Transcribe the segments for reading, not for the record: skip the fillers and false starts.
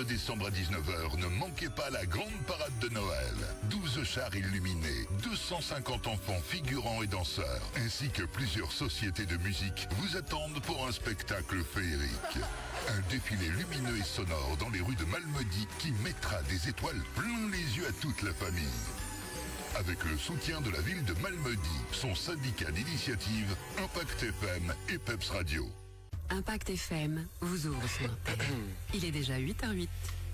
décembre à 19h, ne manquez pas la grande parade de Noël. 12 chars illuminés, 250 enfants figurants et danseurs, ainsi que plusieurs sociétés de musique vous attendent pour un spectacle féerique. Un défilé lumineux et sonore dans les rues de Malmedy qui mettra des étoiles plein les yeux à toute la famille. Avec le soutien de la ville de Malmedy, son syndicat d'initiative, Impact FM et Peps Radio. Impact FM vous ouvre son antenne. Il est déjà 8h08.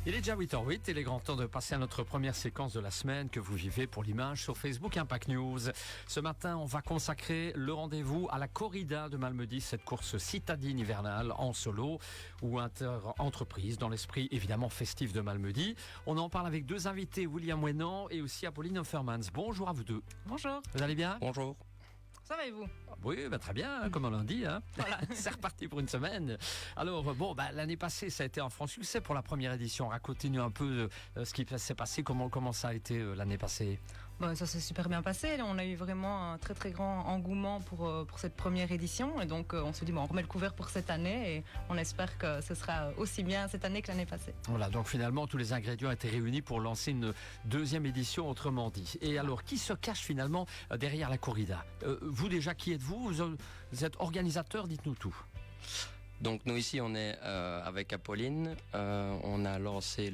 Il est déjà 8h08 et il est grand temps de passer à notre première séquence de la semaine que vous vivez pour l'image sur Facebook Impact News. Ce matin, on va consacrer le rendez-vous à la corrida de Malmedy, cette course citadine hivernale en solo ou inter-entreprise dans l'esprit évidemment festif de Malmedy. On en parle avec deux invités, William Wénan et aussi Apolline Offermans. Bonjour à vous deux. Bonjour. Vous allez bien ? Bonjour. Ça va et vous ? Oui, très bien, comme on l'a dit. Voilà, c'est reparti pour une semaine. Alors, l'année passée, ça a été un franc succès pour la première édition. Racontez-nous un peu ce qui s'est passé, comment ça a été l'année passée. Ça s'est super bien passé. On a eu vraiment un très très grand engouement pour cette première édition. Et donc, on se dit, on remet le couvert pour cette année et on espère que ce sera aussi bien cette année que l'année passée. Voilà, donc finalement, tous les ingrédients étaient réunis pour lancer une deuxième édition, autrement dit. Et alors, qui se cache finalement derrière la corrida ? Vous déjà, qui êtes-vous ? Vous êtes organisateur, dites-nous tout. Donc nous ici on est avec Apolline, on a lancé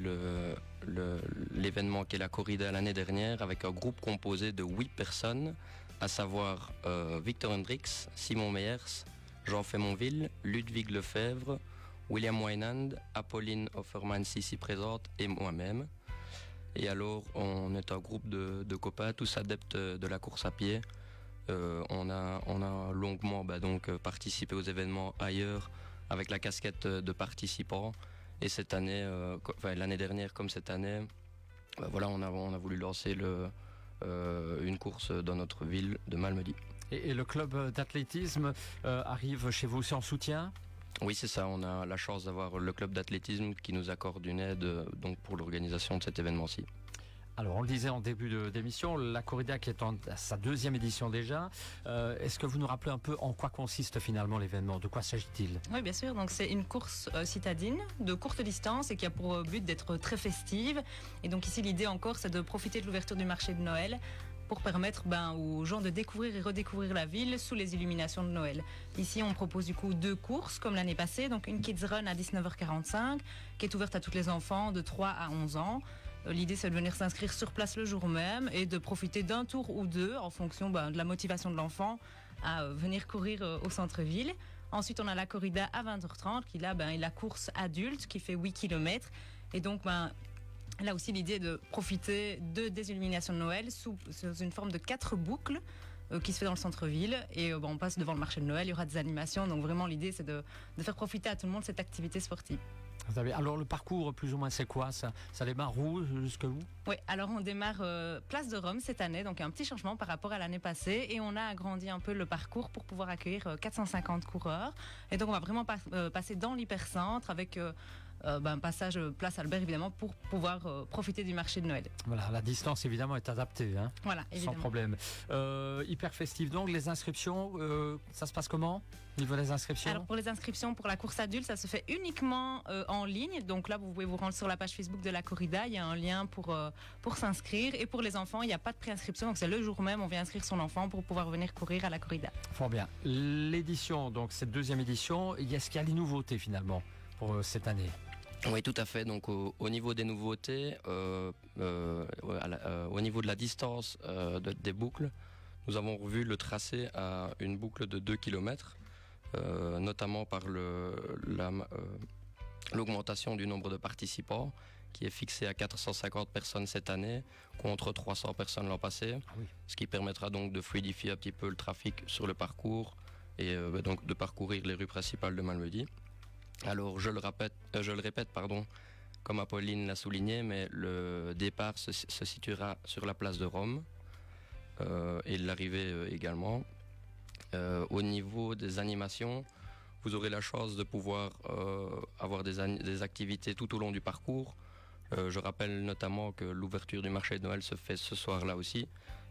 l'événement qui est la corrida l'année dernière avec un groupe composé de 8 personnes, à savoir Victor Hendricks, Simon Meyers, Jean Fémonville, Ludwig Lefebvre, William Wynand, Apolline Offermans ici présente et moi-même. Et alors on est un groupe de copains, tous adeptes de la course à pied. On a longuement participé aux événements ailleurs avec la casquette de participants. Et cette année, l'année dernière comme cette année, on a voulu lancer une course dans notre ville de Malmedy. Et le club d'athlétisme arrive chez vous aussi en soutien ? Oui, c'est ça. On a la chance d'avoir le club d'athlétisme qui nous accorde une aide pour l'organisation de cet événement-ci. Alors, on le disait en début d'émission, la corrida qui est en sa deuxième édition déjà. Est-ce que vous nous rappelez un peu en quoi consiste finalement l'événement ? De quoi s'agit-il ? Oui, bien sûr. Donc, c'est une course citadine de courte distance et qui a pour but d'être très festive. Et donc ici, l'idée encore, c'est de profiter de l'ouverture du marché de Noël pour permettre aux gens de découvrir et redécouvrir la ville sous les illuminations de Noël. Ici, on propose du coup 2 courses, comme l'année passée. Donc, une Kids Run à 19h45, qui est ouverte à tous les enfants de 3 à 11 ans. L'idée, c'est de venir s'inscrire sur place le jour même et de profiter d'un tour ou deux, en fonction de la motivation de l'enfant, à venir courir au centre-ville. Ensuite, on a la corrida à 20h30, qui là, est la course adulte, qui fait 8 km. Et donc, là aussi, l'idée est de profiter des illuminations de Noël sous une forme de 4 boucles qui se fait dans le centre-ville. Et on passe devant le marché de Noël, il y aura des animations. Donc vraiment, l'idée, c'est de faire profiter à tout le monde cette activité sportive. Alors le parcours, plus ou moins, c'est quoi ? Ça démarre où, jusqu'où ? Oui, alors on démarre place de Rome cette année, donc un petit changement par rapport à l'année passée. Et on a agrandi un peu le parcours pour pouvoir accueillir 450 coureurs. Et donc on va vraiment passer dans l'hypercentre avec un passage place Albert, évidemment, pour pouvoir profiter du marché de Noël. Voilà, la distance, évidemment, est adaptée. Voilà, évidemment. Sans problème. Hyper festif, donc les inscriptions, ça se passe comment ? Au niveau des inscriptions ? Alors pour les inscriptions pour la course adulte, ça se fait uniquement en ligne. Donc là, vous pouvez vous rendre sur la page Facebook de la corrida. Il y a un lien pour s'inscrire. Et pour les enfants, il n'y a pas de préinscription. Donc c'est le jour même, on vient inscrire son enfant pour pouvoir venir courir à la corrida. Fort bien. L'édition, donc cette deuxième édition, est-ce qu'il y a des nouveautés finalement pour cette année ? Oui, tout à fait. Donc au niveau des nouveautés, au niveau de la distance des boucles, nous avons revu le tracé à une boucle de 2 km, notamment par l'augmentation du nombre de participants qui est fixé à 450 personnes cette année contre 300 personnes l'an passé, ce qui permettra donc de fluidifier un petit peu le trafic sur le parcours et donc de parcourir les rues principales de Malmedy. Alors je le répète, comme Apolline l'a souligné, mais le départ se situera sur la place de Rome et l'arrivée également. Au niveau des animations, vous aurez la chance de pouvoir avoir des activités tout au long du parcours. Je rappelle notamment que l'ouverture du marché de Noël se fait ce soir-là aussi.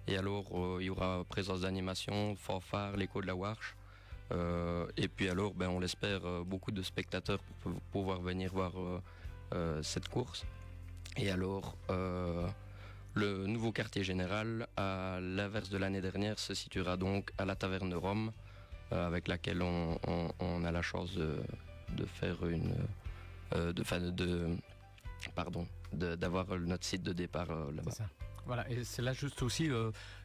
Et alors, il y aura présence d'animation, fanfare, l'écho de la Warche. Et puis alors, on l'espère, beaucoup de spectateurs pour pouvoir venir voir cette course. Et alors, le nouveau quartier général, à l'inverse de l'année dernière, se situera donc à la Taverne Rome, avec laquelle on a la chance de faire d'avoir notre site de départ là-bas. C'est ça. Voilà, et c'est là juste aussi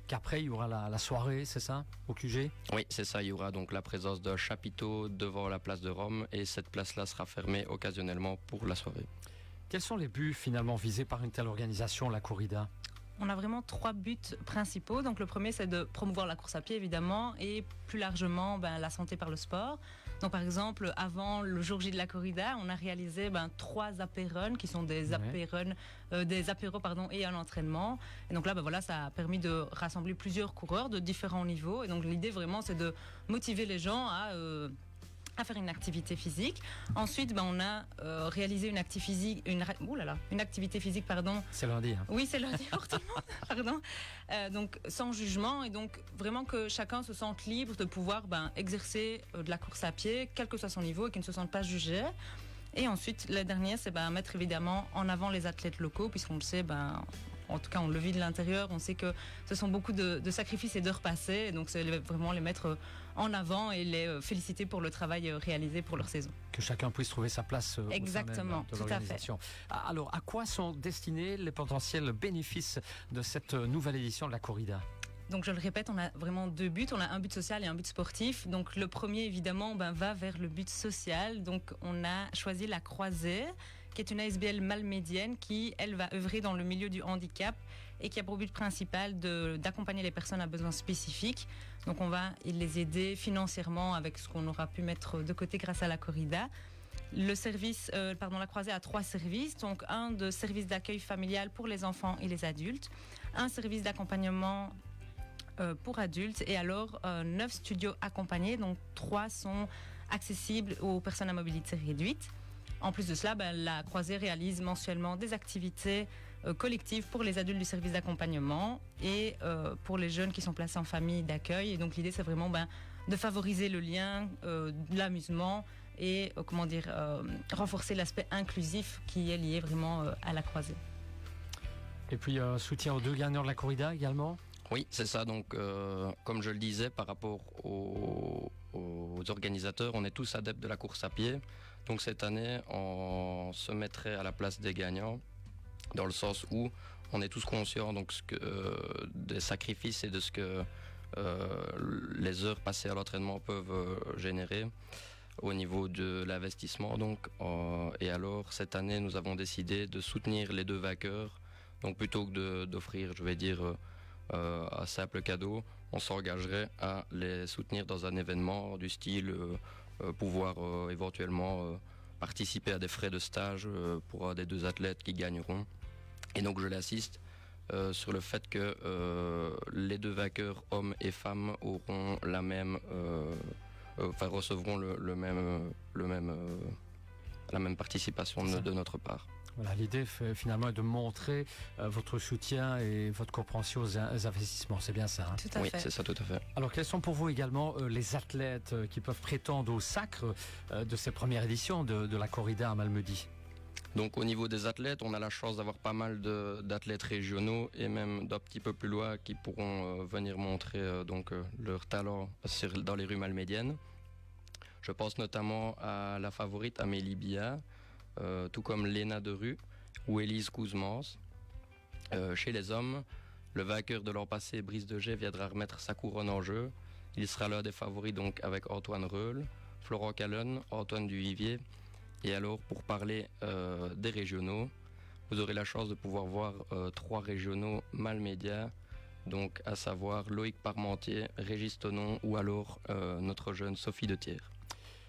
qu'après il y aura la soirée, c'est ça, au QG? Oui, c'est ça, il y aura donc la présence d'un chapiteau devant la place de Rome et cette place-là sera fermée occasionnellement pour la soirée. Quels sont les buts finalement visés par une telle organisation, la corrida? On a vraiment 3 buts principaux. Donc le premier, c'est de promouvoir la course à pied, évidemment, et plus largement la santé par le sport. Donc par exemple, avant le jour J de la corrida, on a réalisé 3 apéruns qui sont des apéros et un entraînement. Et donc là, ça a permis de rassembler plusieurs coureurs de différents niveaux. Et donc l'idée vraiment, c'est de motiver les gens à faire une activité physique. Ensuite, on a réalisé une activité physique. C'est lundi. Hein. Oui, c'est lundi pour tout le monde. Donc, sans jugement et donc vraiment que chacun se sente libre de pouvoir exercer de la course à pied, quel que soit son niveau et qu'il ne se sente pas jugé. Et ensuite, la dernière, c'est mettre évidemment en avant les athlètes locaux, puisqu'on le sait, en tout cas on le vit de l'intérieur, on sait que ce sont beaucoup de sacrifices et d'heures passées, et donc c'est vraiment les mettre en avant et les féliciter pour le travail réalisé pour leur saison. Que chacun puisse trouver sa place exactement, au sein même de l'organisation. Alors, à quoi sont destinés les potentiels bénéfices de cette nouvelle édition de la corrida? Donc je le répète, on a vraiment 2 buts. On a un but social et un but sportif. Donc le premier, évidemment, va vers le but social. Donc on a choisi la Croisée, qui est une ASBL malmédienne qui, elle, va œuvrer dans le milieu du handicap et qui a pour but principal d'accompagner les personnes à besoins spécifiques. Donc on va les aider financièrement avec ce qu'on aura pu mettre de côté grâce à la corrida. La Croisée a 3 services, donc un de service d'accueil familial pour les enfants et les adultes, un service d'accompagnement pour adultes et alors 9 studios accompagnés, donc 3 sont accessibles aux personnes à mobilité réduite. En plus de cela, la Croisée réalise mensuellement des activités collectives pour les adultes du service d'accompagnement et pour les jeunes qui sont placés en famille d'accueil. Et donc l'idée, c'est vraiment de favoriser le lien, l'amusement et renforcer l'aspect inclusif qui est lié vraiment à la Croisée. Et puis soutien aux 2 gagnants de la corrida également? Oui, c'est ça. Donc, comme je le disais, par rapport aux organisateurs, on est tous adeptes de la course à pied. Donc cette année, on se mettrait à la place des gagnants, dans le sens où on est tous conscients des sacrifices et de ce que les heures passées à l'entraînement peuvent générer au niveau de l'investissement. Et alors, cette année, nous avons décidé de soutenir les 2 vainqueurs. Donc plutôt que d'offrir, un simple cadeau, on s'engagerait à les soutenir dans un événement du style pouvoir éventuellement participer à des frais de stage pour un des 2 athlètes qui gagneront. Et donc je l'assiste sur le fait que les 2 vainqueurs, hommes et femmes, auront recevront la même participation de notre part. Voilà, l'idée finalement est de montrer votre soutien et votre compréhension aux investissements, c'est bien ça, hein? Tout à fait. Oui, c'est ça, tout à fait. Alors quels sont pour vous également les athlètes qui peuvent prétendre au sacre de ces premières éditions de la corrida à Malmedy? Donc au niveau des athlètes, on a la chance d'avoir pas mal d'athlètes régionaux et même d'un petit peu plus loin qui pourront venir montrer leur talent dans les rues malmédiennes. Je pense notamment à la favorite Amélie Bia, tout comme Léna Derue ou Élise Kouzmans. Chez les hommes, le vainqueur de l'an passé, Brice Degé, viendra remettre sa couronne en jeu. Il sera l'un des favoris donc avec Antoine Reul, Florent Calonne, Antoine Duvivier. Et alors, pour parler des régionaux, vous aurez la chance de pouvoir voir 3 régionaux malmédias, donc à savoir Loïc Parmentier, Régis Tonon ou alors notre jeune Sophie De Thiers.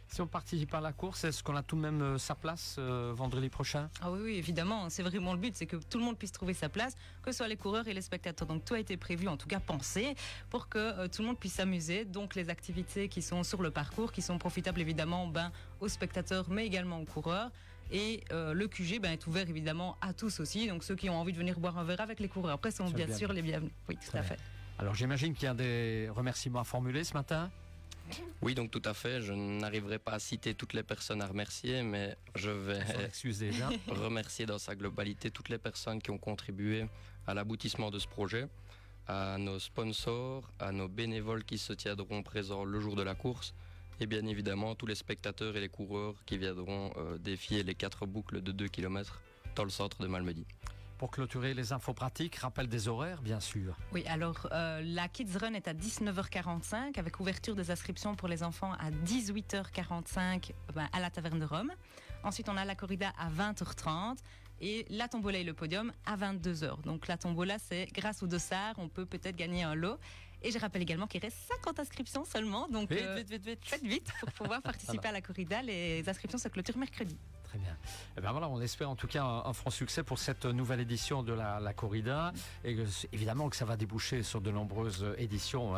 Si on participe à la course, est-ce qu'on a tout de même sa place vendredi prochain? Ah oui, évidemment, c'est vraiment le but, c'est que tout le monde puisse trouver sa place, que ce soit les coureurs et les spectateurs. Donc tout a été prévu, en tout cas pensé, pour que tout le monde puisse s'amuser. Donc les activités qui sont sur le parcours, qui sont profitables évidemment aux spectateurs, mais également aux coureurs. Et le QG est ouvert évidemment à tous aussi. Donc ceux qui ont envie de venir boire un verre avec les coureurs, après sont bien sûr les bienvenus. Oui, tout à fait. Alors j'imagine qu'il y a des remerciements à formuler ce matin? Oui, donc tout à fait. Je n'arriverai pas à citer toutes les personnes à remercier, mais je vais On s'excuse déjà. remercier dans sa globalité toutes les personnes qui ont contribué à l'aboutissement de ce projet, à nos sponsors, à nos bénévoles qui se tiendront présents le jour de la course, et bien évidemment tous les spectateurs et les coureurs qui viendront défier les 4 boucles de 2 km dans le centre de Malmedy. Pour clôturer les infos pratiques, rappel des horaires, bien sûr. Oui, alors la Kids Run est à 19h45 avec ouverture des inscriptions pour les enfants à 18h45 à la Taverne de Rome. Ensuite, on a la corrida à 20h30 et la tombola et le podium à 22h. Donc la tombola, c'est grâce au dossard, on peut peut-être gagner un lot. Et je rappelle également qu'il reste 50 inscriptions seulement. Donc Vite. faites vite pour pouvoir participer à la corrida. Les inscriptions se clôturent mercredi. Très bien. Et ben voilà, on espère en tout cas un franc succès pour cette nouvelle édition de la corrida. Et évidemment que ça va déboucher sur de nombreuses éditions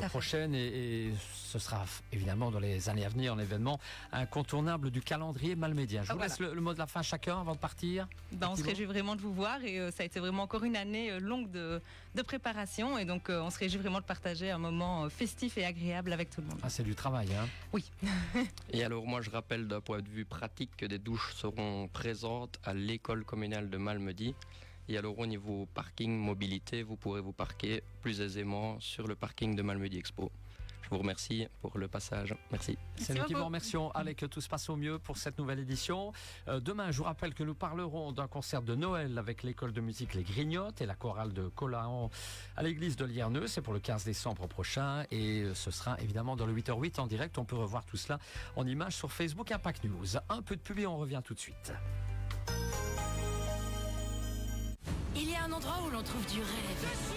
prochaines. Et ce sera évidemment dans les années à venir un événement incontournable du calendrier malmédien. Je vous laisse le mot de la fin chacun avant de partir. On se réjouit vraiment de vous voir. Et ça a été vraiment encore une année longue de préparation. Et donc on se réjouit vraiment de partager un moment festif et agréable avec tout le monde. Ah, c'est du travail, hein? Oui. Et alors moi je rappelle d'un point de vue pratique que des douches seront présentes à l'école communale de Malmedy. Et alors au niveau parking, mobilité, vous pourrez vous parquer plus aisément sur le parking de Malmedy Expo. Je vous remercie pour le passage. Merci. C'est nous qui vous remercions. Allez, que tout se passe au mieux pour cette nouvelle édition. Demain, je vous rappelle que nous parlerons d'un concert de Noël avec l'école de musique Les Grignottes et la chorale de Colahan à l'église de Lierneux. C'est pour le 15 décembre prochain et ce sera évidemment dans le 8h08 en direct. On peut revoir tout cela en images sur Facebook Impact News. Un peu de pub et on revient tout de suite. Il y a un endroit où l'on trouve du rêve.